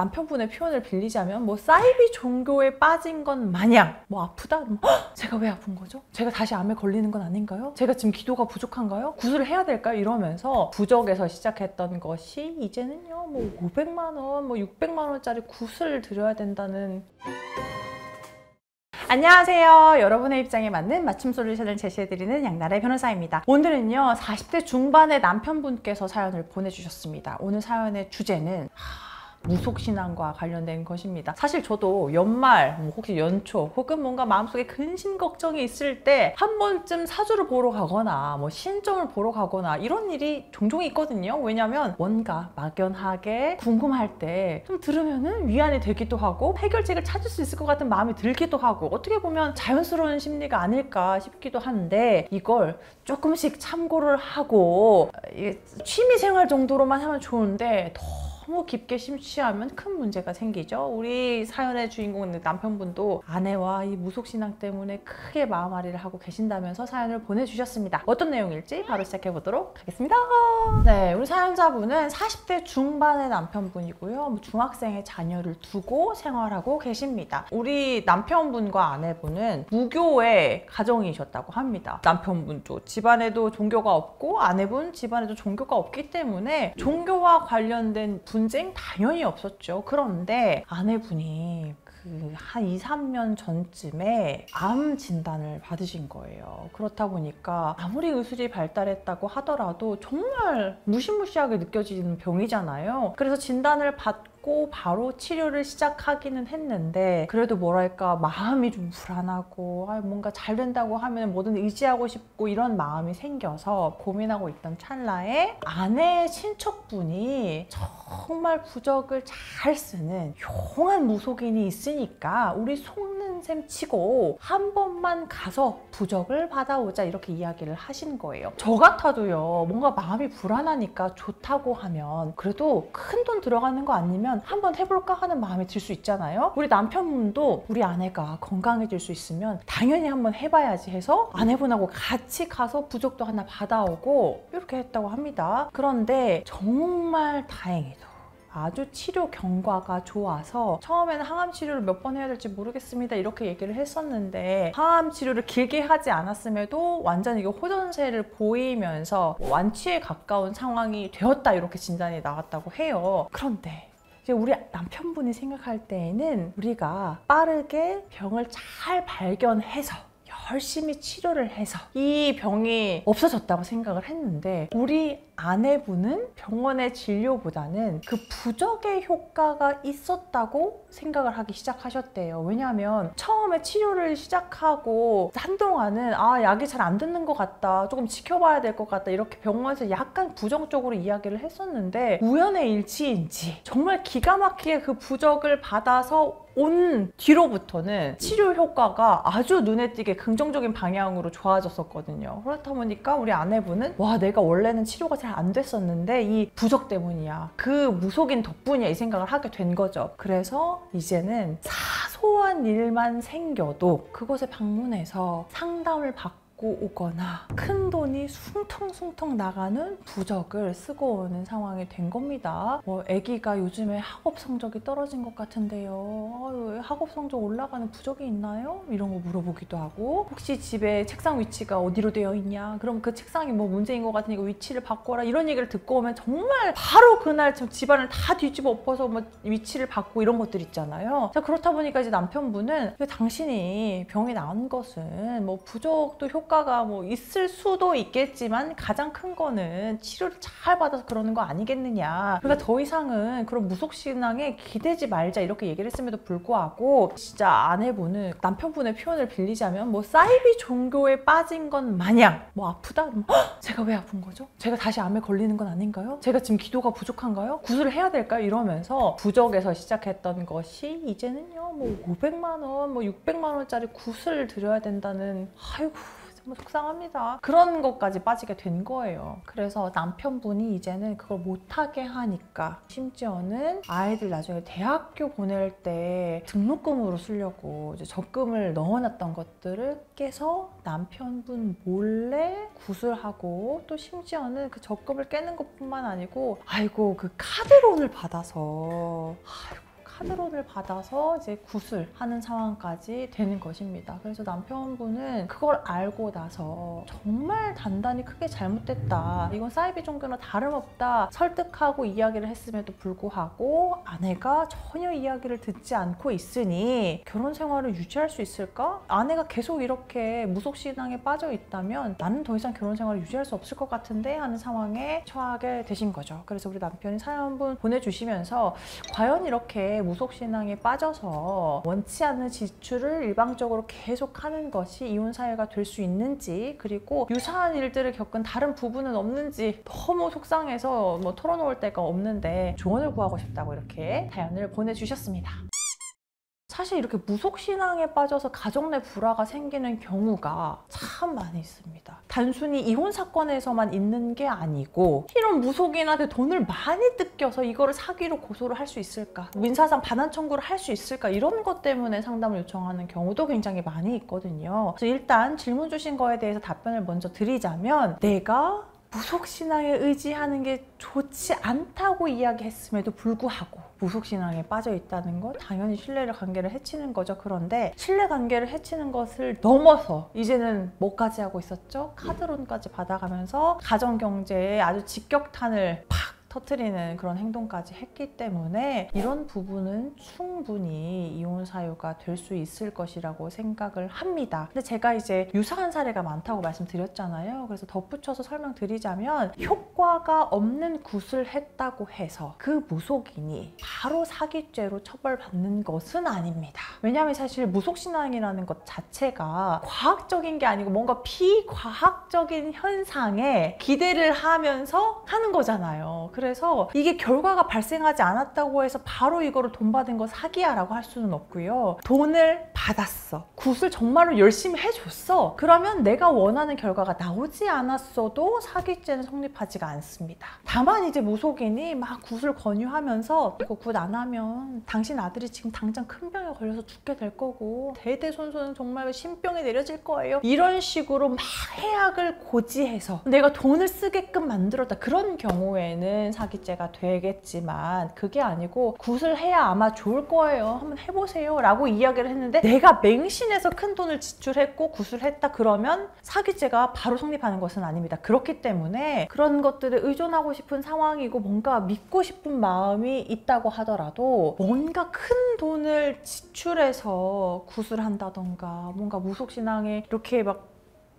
남편분의 표현을 빌리자면 뭐 사이비 종교에 빠진 건 마냥 뭐 아프다? 제가 왜 아픈 거죠? 제가 다시 암에 걸리는 건 아닌가요? 제가 지금 기도가 부족한가요? 구술을 해야 될까요? 이러면서 부적에서 시작했던 것이 이제는요 뭐 500만 원, 뭐 600만 원짜리 구슬을 드려야 된다는. 안녕하세요. 여러분의 입장에 맞는 맞춤 솔루션을 제시해드리는 양나래 변호사입니다. 오늘은요 40대 중반의 남편분께서 사연을 보내주셨습니다. 오늘 사연의 주제는 무속신앙과 관련된 것입니다. 사실 저도 연말, 혹시 연초 혹은 뭔가 마음속에 근심 걱정이 있을 때 한 번쯤 사주를 보러 가거나 뭐 신점을 보러 가거나 이런 일이 종종 있거든요. 왜냐면 뭔가 막연하게 궁금할 때 좀 들으면은 위안이 되기도 하고 해결책을 찾을 수 있을 것 같은 마음이 들기도 하고 어떻게 보면 자연스러운 심리가 아닐까 싶기도 한데 이걸 조금씩 참고를 하고 취미생활 정도로만 하면 좋은데 너무 깊게 심취하면 큰 문제가 생기죠. 우리 사연의 주인공은 남편분도 아내와 이 무속신앙 때문에 크게 마음앓이를 하고 계신다면서 사연을 보내주셨습니다. 어떤 내용일지 바로 시작해 보도록 하겠습니다. 네, 우리 사연자분은 40대 중반의 남편분이고요. 중학생의 자녀를 두고 생활하고 계십니다. 우리 남편분과 아내분은 무교의 가정이셨다고 합니다. 남편분도 집안에도 종교가 없고 아내분 집안에도 종교가 없기 때문에 종교와 관련된 분쟁 당연히 없었죠. 그런데 아내분이 한 2, 3년 전쯤에 암 진단을 받으신 거예요. 그렇다 보니까 아무리 의술이 발달했다고 하더라도 정말 무시무시하게 느껴지는 병이잖아요. 그래서 진단을 받고 바로 치료를 시작하기는 했는데 그래도 뭐랄까 마음이 좀 불안하고 뭔가 잘 된다고 하면 뭐든 의지하고 싶고 이런 마음이 생겨서 고민하고 있던 찰나에 아내의 친척분이 정말 부적을 잘 쓰는 용한 무속인이 있으니까 우리 속는 셈 치고 한 번만 가서 부적을 받아오자 이렇게 이야기를 하신 거예요. 저 같아도요 뭔가 마음이 불안하니까 좋다고 하면 그래도 큰 돈 들어가는 거 아니면 한번 해볼까 하는 마음이 들 수 있잖아요. 우리 남편분도 우리 아내가 건강해질 수 있으면 당연히 한번 해봐야지 해서 아내분하고 같이 가서 부적도 하나 받아오고 이렇게 했다고 합니다. 그런데 정말 다행히도 아주 치료 경과가 좋아서 처음에는 항암 치료를 몇 번 해야 될지 모르겠습니다 이렇게 얘기를 했었는데 항암 치료를 길게 하지 않았음에도 완전히 호전세를 보이면서 완치에 가까운 상황이 되었다 이렇게 진단이 나왔다고 해요. 그런데 이제 우리 남편분이 생각할 때에는 우리가 빠르게 병을 잘 발견해서 열심히 치료를 해서 이 병이 없어졌다고 생각을 했는데 우리 아내분은 병원의 진료보다는 그 부적의 효과가 있었다고 생각을 하기 시작하셨대요. 왜냐하면 처음에 치료를 시작하고 한동안은 약이 잘 안 듣는 것 같다, 조금 지켜봐야 될 것 같다 이렇게 병원에서 약간 부정적으로 이야기를 했었는데 우연의 일치인지 정말 기가 막히게 그 부적을 받아서 온 뒤로부터는 치료 효과가 아주 눈에 띄게 긍정적인 방향으로 좋아졌었거든요. 그렇다 보니까 우리 아내분은 와 내가 원래는 치료가 잘 안 됐었는데 이 부적 때문이야, 그 무속인 덕분이야 이 생각을 하게 된 거죠. 그래서 이제는 사소한 일만 생겨도 그곳에 방문해서 상담을 받고 오거나 큰 돈이 숭텅숭텅 나가는 부적을 쓰고 오는 상황이 된 겁니다. 아기가 요즘에 학업 성적이 떨어진 것 같은데요. 학업 성적 올라가는 부적이 있나요? 이런 거 물어보기도 하고 혹시 집에 책상 위치가 어디로 되어 있냐? 그럼 그 책상이 뭐 문제인 것 같으니까 위치를 바꿔라 이런 얘기를 듣고 오면 정말 바로 그날 집안을 다 뒤집어 엎어서 뭐 위치를 바꾸고 이런 것들 있잖아요. 자, 그렇다 보니까 이제 남편분은 당신이 병이 나은 것은 뭐 부적도 효과가 뭐 있을 수도 있겠지만 가장 큰 거는 치료를 잘 받아서 그러는 거 아니겠느냐. 그러니까 더 이상은 그런 무속신앙에 기대지 말자 이렇게 얘기를 했음에도 불구하고 진짜 아내분은 남편분의 표현을 빌리자면 뭐 사이비 종교에 빠진 건 마냥 뭐 아프다? 제가 왜 아픈 거죠? 제가 다시 암에 걸리는 건 아닌가요? 제가 지금 기도가 부족한가요? 구술을 해야 될까요? 이러면서 부적에서 시작했던 것이 이제는요 뭐 500만 원, 뭐 600만 원짜리 구슬을 드려야 된다는. 아이고 정말 속상합니다. 그런 것까지 빠지게 된 거예요. 그래서 남편분이 이제는 그걸 못하게 하니까 심지어는 아이들 나중에 대학교 보낼 때 등록금으로 쓰려고 이제 적금을 넣어놨던 것들을 깨서 남편분 몰래 구슬하고 또 심지어는 그 적금을 깨는 것뿐만 아니고 아이고 그 카드론을 받아서 카드론을 받아서 이제 구술하는 상황까지 되는 것입니다. 그래서 남편분은 그걸 알고 나서 정말 단단히 크게 잘못됐다, 이건 사이비 종교나 다름없다 설득하고 이야기를 했음에도 불구하고 아내가 전혀 이야기를 듣지 않고 있으니 결혼 생활을 유지할 수 있을까? 아내가 계속 이렇게 무속신앙에 빠져 있다면 나는 더 이상 결혼 생활을 유지할 수 없을 것 같은데 하는 상황에 처하게 되신 거죠. 그래서 우리 남편이 사연분 보내주시면서 과연 이렇게 무속신앙에 빠져서 원치 않는 지출을 일방적으로 계속하는 것이 이혼 사유가 될 수 있는지, 그리고 유사한 일들을 겪은 다른 부부는 없는지 너무 속상해서 뭐 털어놓을 데가 없는데 조언을 구하고 싶다고 이렇게 사연을 보내주셨습니다. 사실 이렇게 무속신앙에 빠져서 가정 내 불화가 생기는 경우가 참 많이 있습니다. 단순히 이혼 사건에서만 있는 게 아니고 이런 무속인한테 돈을 많이 뜯겨서 이거를 사기로 고소를 할 수 있을까? 민사상 반환 청구를 할 수 있을까? 이런 것 때문에 상담을 요청하는 경우도 굉장히 많이 있거든요. 그래서 일단 질문 주신 거에 대해서 답변을 먼저 드리자면, 내가 무속신앙에 의지하는 게 좋지 않다고 이야기했음에도 불구하고 무속신앙에 빠져 있다는 건 당연히 신뢰관계를 해치는 거죠. 그런데 신뢰관계를 해치는 것을 넘어서 이제는 뭐까지 하고 있었죠? 카드론까지 받아가면서 가정경제에 아주 직격탄을 팍 터뜨리는 그런 행동까지 했기 때문에 이런 부분은 충분히 이혼 사유가 될 수 있을 것이라고 생각을 합니다. 근데 제가 이제 유사한 사례가 많다고 말씀드렸잖아요. 그래서 덧붙여서 설명드리자면, 효과가 없는 굿을 했다고 해서 그 무속인이 바로 사기죄로 처벌받는 것은 아닙니다. 왜냐하면 사실 무속신앙이라는 것 자체가 과학적인 게 아니고 뭔가 비과학적인 현상에 기대를 하면서 하는 거잖아요. 그래서 이게 결과가 발생하지 않았다고 해서 바로 이거를 돈 받은 거 사기야 라고 할 수는 없고요. 돈을 받았어, 굿을 정말로 열심히 해줬어, 그러면 내가 원하는 결과가 나오지 않았어도 사기죄는 성립하지가 않습니다. 다만 이제 무속인이 막 굿을 권유하면서 이거 굿 안 하면 당신 아들이 지금 당장 큰 병에 걸려서 죽게 될 거고 대대손손 정말 신병이 내려질 거예요, 이런 식으로 막 해악을 고지해서 내가 돈을 쓰게끔 만들었다, 그런 경우에는 사기죄가 되겠지만, 그게 아니고 굿을 해야 아마 좋을 거예요, 한번 해보세요 라고 이야기를 했는데 내가 맹신해서 큰 돈을 지출했고 굿을 했다, 그러면 사기죄가 바로 성립하는 것은 아닙니다. 그렇기 때문에 그런 것들에 의존하고 싶은 상황이고 뭔가 믿고 싶은 마음이 있다고 하더라도 뭔가 큰 돈을 지출해서 굿을 한다던가 뭔가 무속신앙에 이렇게 막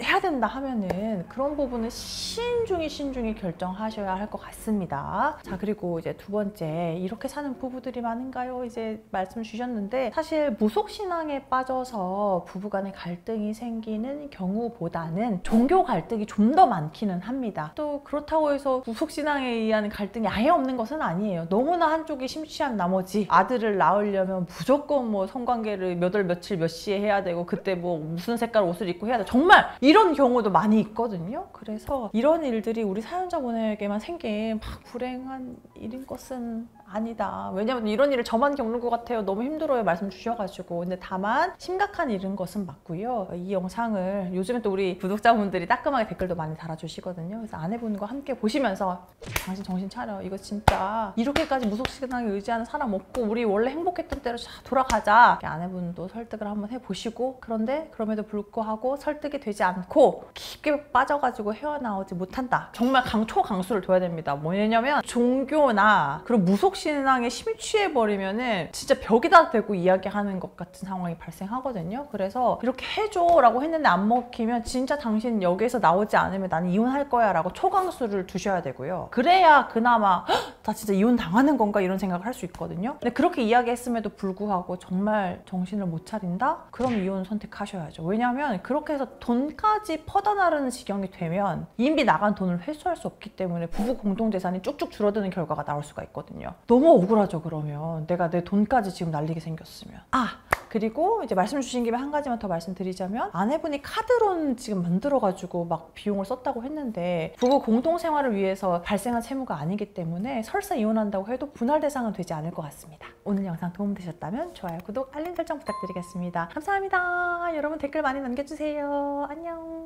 해야 된다 하면은 그런 부분은 신중히 결정하셔야 할 것 같습니다. 자, 그리고 이제 두 번째, 이렇게 사는 부부들이 많은가요? 이제 말씀 주셨는데, 사실 무속신앙에 빠져서 부부간의 갈등이 생기는 경우보다는 종교 갈등이 좀 더 많기는 합니다. 또 그렇다고 해서 무속신앙에 의한 갈등이 아예 없는 것은 아니에요. 너무나 한쪽이 심취한 나머지 아들을 낳으려면 무조건 뭐 성관계를 몇 월 며칠 몇 시에 해야 되고 그때 뭐 무슨 색깔 옷을 입고 해야 돼, 정말 이런 경우도 많이 있거든요. 그래서 이런 일들이 우리 사연자분에게만 생긴 막 불행한 일인 것은 아니다. 왜냐면 이런 일을 저만 겪는 것 같아요, 너무 힘들어요 말씀 주셔가지고. 근데 다만 심각한 일인 것은 맞고요. 이 영상을 요즘에 또 우리 구독자분들이 따끔하게 댓글도 많이 달아주시거든요. 그래서 아내분과 함께 보시면서 당신 정신 차려, 이거 진짜 이렇게까지 무속신앙에 의지하는 사람 없고 우리 원래 행복했던 대로 돌아가자, 아내분도 설득을 한번 해보시고, 그런데 그럼에도 불구하고 설득이 되지 않고 깊게 빠져가지고 헤어나오지 못한다, 정말 초강수를 둬야 됩니다. 뭐냐면 종교나 그런 무속신앙에 심취해버리면은 진짜 벽에다 대고 이야기하는 것 같은 상황이 발생하거든요. 그래서 이렇게 해줘 라고 했는데 안 먹히면 진짜 당신 여기에서 나오지 않으면 나는 이혼할 거야 라고 초강수를 두셔야 되고요. 그래야 그나마 나 진짜 이혼 당하는 건가 이런 생각을 할 수 있거든요. 근데 그렇게 이야기했음에도 불구하고 정말 정신을 못 차린다? 그럼 이혼 선택하셔야죠. 왜냐하면 그렇게 해서 돈까지 퍼다나르는 지경이 되면 이미 나간 돈을 회수할 수 없기 때문에 부부 공동재산이 쭉쭉 줄어드는 결과가 나올 수가 있거든요. 너무 억울하죠. 그러면 내가 내 돈까지 지금 날리게 생겼으면. 그리고 이제 말씀 주신 김에 한 가지만 더 말씀드리자면, 아내분이 카드론 지금 만들어가지고 막 비용을 썼다고 했는데 부부 공동생활을 위해서 발생한 채무가 아니기 때문에 설사 이혼한다고 해도 분할 대상은 되지 않을 것 같습니다. 오늘 영상 도움되셨다면 좋아요, 구독, 알림 설정 부탁드리겠습니다. 감사합니다. 여러분 댓글 많이 남겨주세요. 안녕.